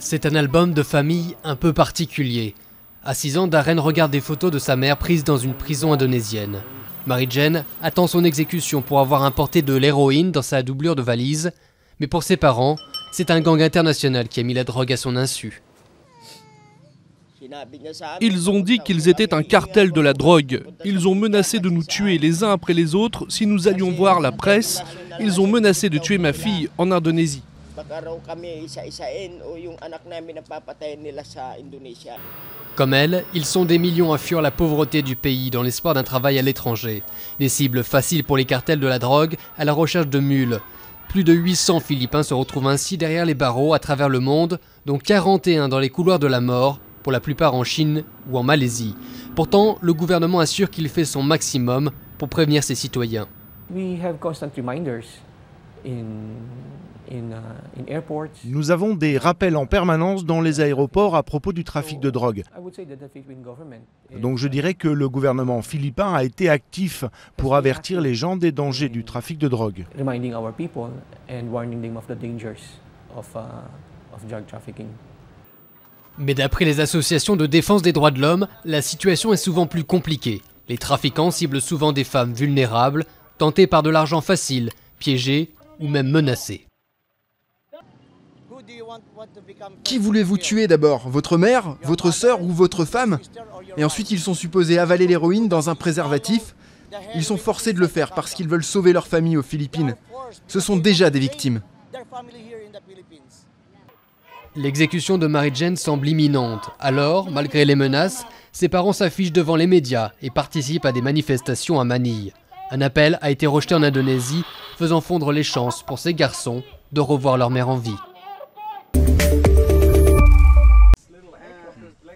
C'est un album de famille un peu particulier. À 6 ans, Darren regarde des photos de sa mère prise dans une prison indonésienne. Marie-Jane attend son exécution pour avoir importé de l'héroïne dans sa doublure de valise. Mais pour ses parents, c'est un gang international qui a mis la drogue à son insu. Ils ont dit qu'ils étaient un cartel de la drogue. Ils ont menacé de nous tuer les uns après les autres si nous allions voir la presse. Ils ont menacé de tuer ma fille en Indonésie. Comme elle, ils sont des millions à fuir la pauvreté du pays dans l'espoir d'un travail à l'étranger. Des cibles faciles pour les cartels de la drogue à la recherche de mules. Plus de 800 Philippins se retrouvent ainsi derrière les barreaux à travers le monde, dont 41 dans les couloirs de la mort, pour la plupart en Chine ou en Malaisie. Pourtant, le gouvernement assure qu'il fait son maximum pour prévenir ses citoyens. Nous avons des rappels en permanence dans les aéroports à propos du trafic de drogue. Donc je dirais que le gouvernement philippin a été actif pour avertir les gens des dangers du trafic de drogue. Mais d'après les associations de défense des droits de l'homme, la situation est souvent plus compliquée. Les trafiquants ciblent souvent des femmes vulnérables, tentées par de l'argent facile, piégées ou même menacées. Qui voulez-vous tuer d'abord? Votre mère, votre sœur ou votre femme? Et ensuite ils sont supposés avaler l'héroïne dans un préservatif. Ils sont forcés de le faire parce qu'ils veulent sauver leur famille aux Philippines. Ce sont déjà des victimes. L'exécution de Marie-Jane semble imminente. Alors, malgré les menaces, ses parents s'affichent devant les médias et participent à des manifestations à Manille. Un appel a été rejeté en Indonésie, faisant fondre les chances pour ces garçons de revoir leur mère en vie.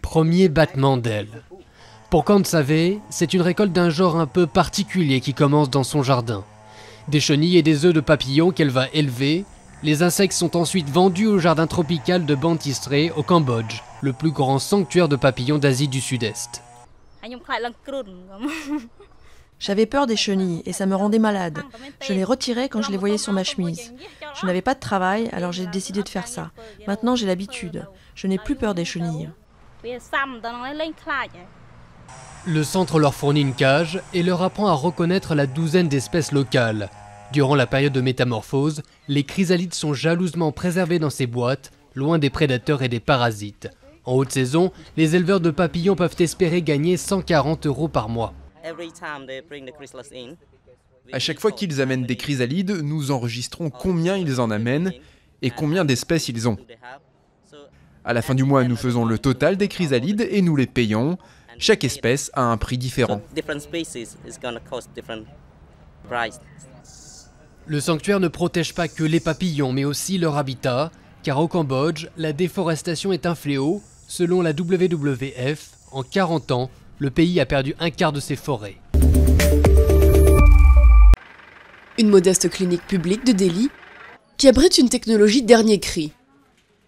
Premier battement d'aile. Pour Kantsavé, c'est une récolte d'un genre un peu particulier qui commence dans son jardin. Des chenilles et des œufs de papillons qu'elle va élever. Les insectes sont ensuite vendus au jardin tropical de Bantisré au Cambodge, le plus grand sanctuaire de papillons d'Asie du Sud-Est. J'avais peur des chenilles et ça me rendait malade. Je les retirais quand je les voyais sur ma chemise. Je n'avais pas de travail, alors j'ai décidé de faire ça. Maintenant j'ai l'habitude. Je n'ai plus peur des chenilles. Le centre leur fournit une cage et leur apprend à reconnaître la douzaine d'espèces locales. Durant la période de métamorphose, les chrysalides sont jalousement préservés dans ces boîtes, loin des prédateurs et des parasites. En haute saison, les éleveurs de papillons peuvent espérer gagner 140 € par mois. À chaque fois qu'ils amènent des chrysalides, nous enregistrons combien ils en amènent et combien d'espèces ils ont. À la fin du mois, nous faisons le total des chrysalides et nous les payons. Chaque espèce a un prix différent. Le sanctuaire ne protège pas que les papillons, mais aussi leur habitat, car au Cambodge, la déforestation est un fléau. Selon la WWF, en 40 ans, le pays a perdu un quart de ses forêts. Une modeste clinique publique de Delhi qui abrite une technologie dernier cri.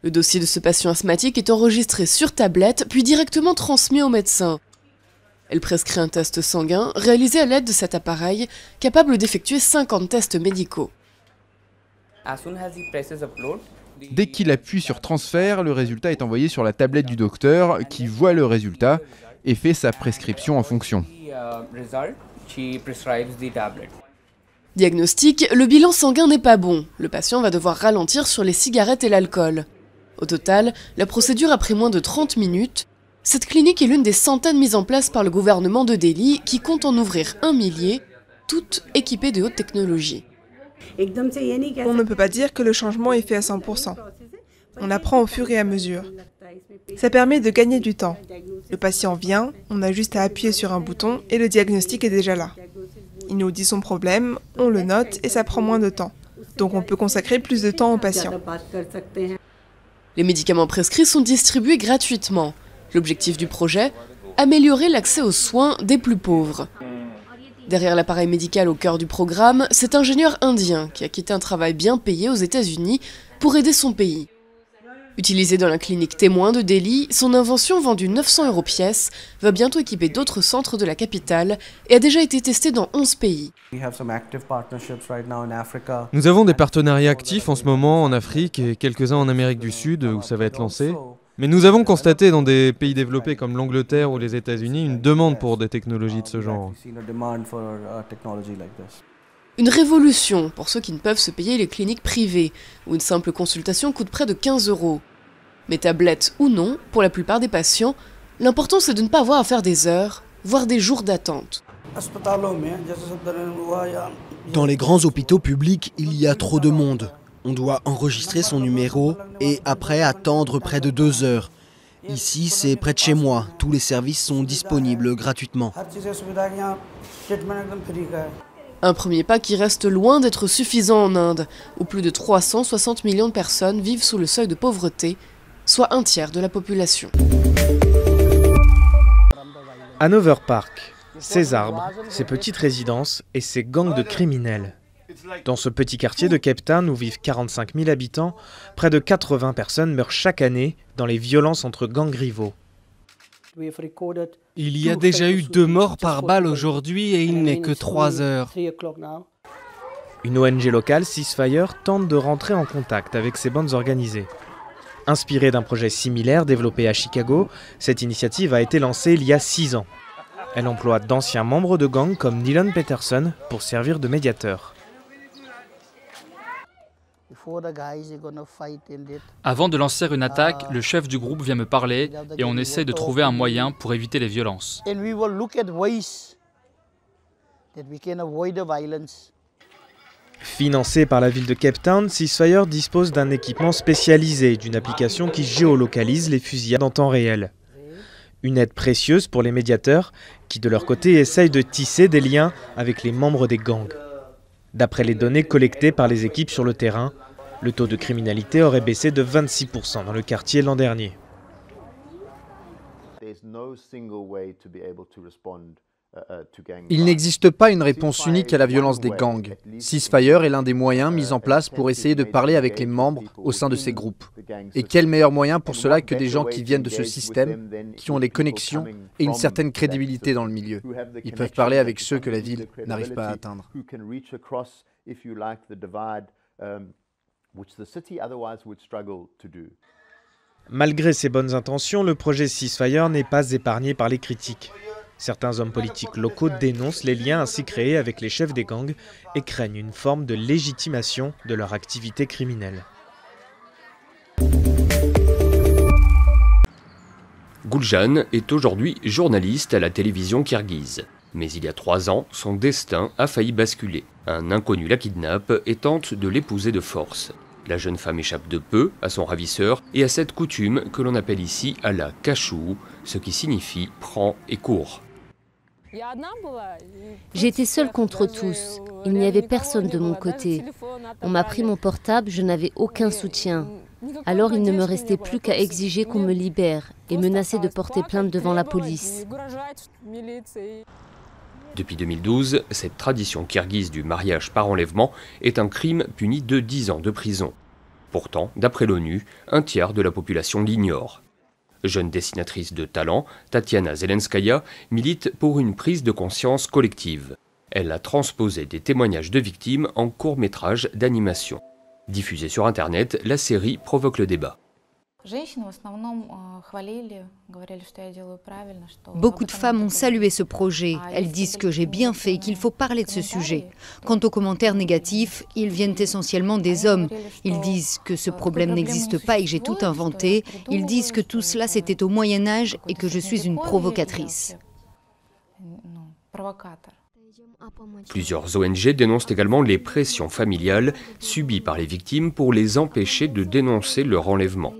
Le dossier de ce patient asthmatique est enregistré sur tablette, puis directement transmis au médecin. Elle prescrit un test sanguin réalisé à l'aide de cet appareil, capable d'effectuer 50 tests médicaux. Dès qu'il appuie sur transfert, le résultat est envoyé sur la tablette du docteur qui voit le résultat et fait sa prescription en fonction. Diagnostic, le bilan sanguin n'est pas bon. Le patient va devoir ralentir sur les cigarettes et l'alcool. Au total, la procédure a pris moins de 30 minutes. Cette clinique est l'une des centaines mises en place par le gouvernement de Delhi qui compte en ouvrir 1 millier, toutes équipées de haute technologie. On ne peut pas dire que le changement est fait à 100%. On apprend au fur et à mesure. Ça permet de gagner du temps. Le patient vient, on a juste à appuyer sur un bouton et le diagnostic est déjà là. Il nous dit son problème, on le note et ça prend moins de temps. Donc on peut consacrer plus de temps au patient. Les médicaments prescrits sont distribués gratuitement. L'objectif du projet, améliorer l'accès aux soins des plus pauvres. Derrière l'appareil médical au cœur du programme, cet ingénieur indien qui a quitté un travail bien payé aux États-Unis pour aider son pays. Utilisée dans la clinique témoin de Delhi, son invention vendue 900 € pièce va bientôt équiper d'autres centres de la capitale et a déjà été testée dans 11 pays. Nous avons des partenariats actifs en ce moment en Afrique et quelques-uns en Amérique du Sud où ça va être lancé. Mais nous avons constaté dans des pays développés comme l'Angleterre ou les États-Unis une demande pour des technologies de ce genre. Une révolution pour ceux qui ne peuvent se payer les cliniques privées, où une simple consultation coûte près de 15 €. Mais tablette ou non, pour la plupart des patients, l'important c'est de ne pas avoir à faire des heures, voire des jours d'attente. Dans les grands hôpitaux publics, il y a trop de monde. On doit enregistrer son numéro et après attendre près de 2 heures. Ici, c'est près de chez moi. Tous les services sont disponibles gratuitement. Un premier pas qui reste loin d'être suffisant en Inde, où plus de 360 millions de personnes vivent sous le seuil de pauvreté, soit un tiers de la population. Hanover Park, ses arbres, ses petites résidences et ses gangs de criminels. Dans ce petit quartier de Cape Town où vivent 45 000 habitants, près de 80 personnes meurent chaque année dans les violences entre gangs rivaux. Il y a déjà eu 2 morts par balle aujourd'hui et il n'est que 3 heures. Une ONG locale, Ceasefire, tente de rentrer en contact avec ces bandes organisées. Inspirée d'un projet similaire développé à Chicago, cette initiative a été lancée il y a 6 ans. Elle emploie d'anciens membres de gangs comme Nilon Peterson pour servir de médiateur. Avant de lancer une attaque, le chef du groupe vient me parler et on essaie de trouver un moyen pour éviter les violences. Financé par la ville de Cape Town, Ceasefire dispose d'un équipement spécialisé, d'une application qui géolocalise les fusillades en temps réel. Une aide précieuse pour les médiateurs qui, de leur côté, essayent de tisser des liens avec les membres des gangs. D'après les données collectées par les équipes sur le terrain, le taux de criminalité aurait baissé de 26% dans le quartier l'an dernier. Il n'existe pas une réponse unique à la violence des gangs. Ceasefire est l'un des moyens mis en place pour essayer de parler avec les membres au sein de ces groupes. Et quel meilleur moyen pour cela que des gens qui viennent de ce système, qui ont des connexions et une certaine crédibilité dans le milieu. Ils peuvent parler avec ceux que la ville n'arrive pas à atteindre. Malgré ses bonnes intentions, le projet Ceasefire n'est pas épargné par les critiques. Certains hommes politiques locaux dénoncent les liens ainsi créés avec les chefs des gangs et craignent une forme de légitimation de leur activité criminelle. Guljan est aujourd'hui journaliste à la télévision kirghize. Mais il y a 3 ans, son destin a failli basculer. Un inconnu la kidnappe et tente de l'épouser de force. La jeune femme échappe de peu à son ravisseur et à cette coutume que l'on appelle ici ala kachou, ce qui signifie prends et cours. J'étais seule contre tous. Il n'y avait personne de mon côté. On m'a pris mon portable, je n'avais aucun soutien. Alors il ne me restait plus qu'à exiger qu'on me libère et menacer de porter plainte devant la police. Depuis 2012, cette tradition kirghize du mariage par enlèvement est un crime puni de 10 ans de prison. Pourtant, d'après l'ONU, un tiers de la population l'ignore. Jeune dessinatrice de talent, Tatiana Zelenskaya milite pour une prise de conscience collective. Elle a transposé des témoignages de victimes en court-métrage d'animation. Diffusée sur Internet, la série provoque le débat. Beaucoup de femmes ont salué ce projet. Elles disent que j'ai bien fait et qu'il faut parler de ce sujet. Quant aux commentaires négatifs, ils viennent essentiellement des hommes. Ils disent que ce problème n'existe pas et que j'ai tout inventé. Ils disent que tout cela c'était au Moyen-Âge et que je suis une provocatrice. Plusieurs ONG dénoncent également les pressions familiales subies par les victimes pour les empêcher de dénoncer leur enlèvement.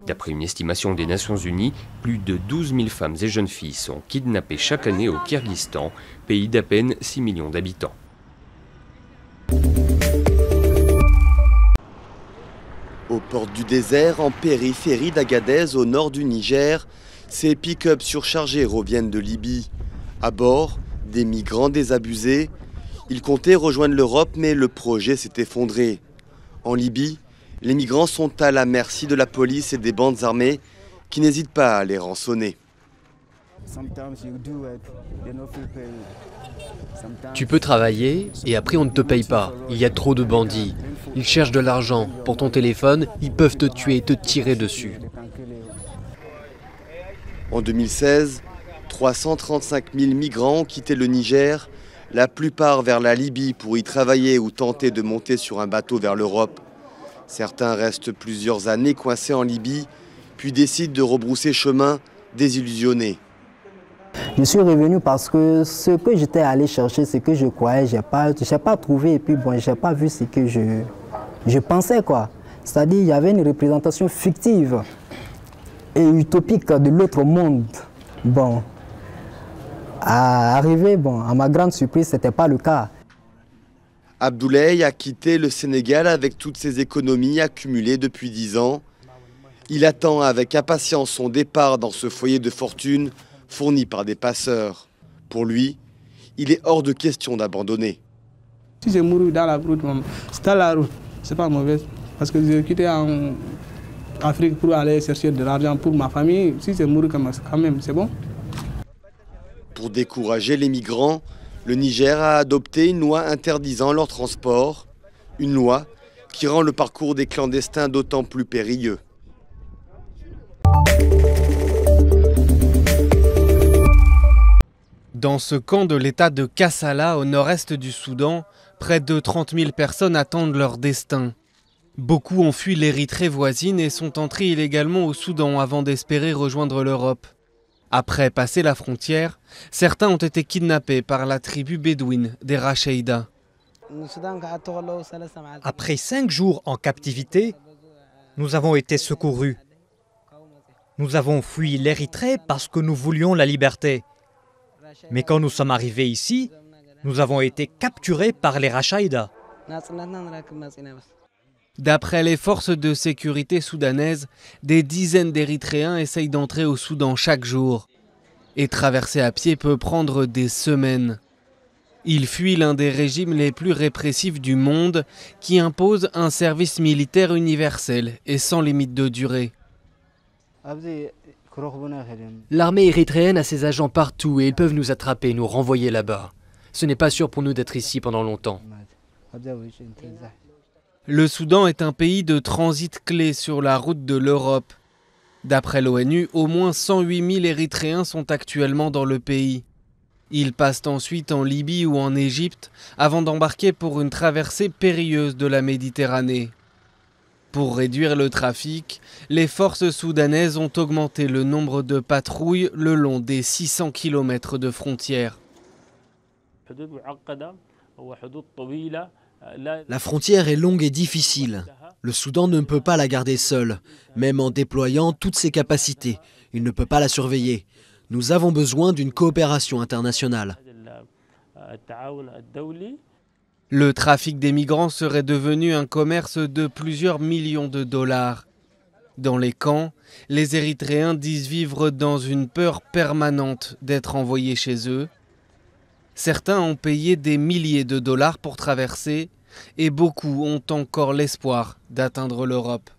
D'après une estimation des Nations Unies, plus de 12 000 femmes et jeunes filles sont kidnappées chaque année au Kirghizstan, pays d'à peine 6 millions d'habitants. Aux portes du désert, en périphérie d'Agadez, au nord du Niger, ces pick-up surchargés reviennent de Libye. À bord, des migrants désabusés. Ils comptaient rejoindre l'Europe, mais le projet s'est effondré. En Libye, Les migrants sont à la merci de la police et des bandes armées qui n'hésitent pas à les rançonner. Tu peux travailler et après on ne te paye pas. Il y a trop de bandits. Ils cherchent de l'argent. Pour ton téléphone, ils peuvent te tuer et te tirer dessus. En 2016, 335 000 migrants ont quitté le Niger, la plupart vers la Libye pour y travailler ou tenter de monter sur un bateau vers l'Europe. Certains restent plusieurs années coincés en Libye, puis décident de rebrousser chemin, désillusionnés. Je suis revenu parce que ce que j'étais allé chercher, ce que je croyais, je n'ai pas trouvé. Et puis bon, je n'ai pas vu ce que je pensais, quoi. C'est-à-dire qu'il y avait une représentation fictive et utopique de l'autre monde. Bon, à ma grande surprise, ce n'était pas le cas. Abdoulaye a quitté le Sénégal avec toutes ses économies accumulées depuis 10 ans. Il attend avec impatience son départ dans ce foyer de fortune fourni par des passeurs. Pour lui, il est hors de question d'abandonner. Si j'ai mouru dans la route, c'est dans la route, c'est pas mauvais. Parce que j'ai quitté en Afrique pour aller chercher de l'argent pour ma famille. Si j'ai mouru quand même, c'est bon. Pour décourager les migrants, le Niger a adopté une loi interdisant leur transport. Une loi qui rend le parcours des clandestins d'autant plus périlleux. Dans ce camp de l'état de Kassala, au nord-est du Soudan, près de 30 000 personnes attendent leur destin. Beaucoup ont fui l'Érythrée voisine et sont entrés illégalement au Soudan avant d'espérer rejoindre l'Europe. Après passer la frontière, certains ont été kidnappés par la tribu bédouine des Rachaïda. Après 5 jours en captivité, nous avons été secourus. Nous avons fui l'Érythrée parce que nous voulions la liberté. Mais quand nous sommes arrivés ici, nous avons été capturés par les Rachaïda. D'après les forces de sécurité soudanaises, des dizaines d'Érythréens essayent d'entrer au Soudan chaque jour. Et traverser à pied peut prendre des semaines. Ils fuient l'un des régimes les plus répressifs du monde qui impose un service militaire universel et sans limite de durée. L'armée érythréenne a ses agents partout et ils peuvent nous attraper, nous renvoyer là-bas. Ce n'est pas sûr pour nous d'être ici pendant longtemps. Le Soudan est un pays de transit clé sur la route de l'Europe. D'après l'ONU, au moins 108 000 Érythréens sont actuellement dans le pays. Ils passent ensuite en Libye ou en Égypte avant d'embarquer pour une traversée périlleuse de la Méditerranée. Pour réduire le trafic, les forces soudanaises ont augmenté le nombre de patrouilles le long des 600 km de frontières. La frontière est longue et difficile. Le Soudan ne peut pas la garder seul, même en déployant toutes ses capacités. Il ne peut pas la surveiller. Nous avons besoin d'une coopération internationale. Le trafic des migrants serait devenu un commerce de plusieurs millions de dollars. Dans les camps, les Érythréens disent vivre dans une peur permanente d'être envoyés chez eux. Certains ont payé des milliers de dollars pour traverser et beaucoup ont encore l'espoir d'atteindre l'Europe.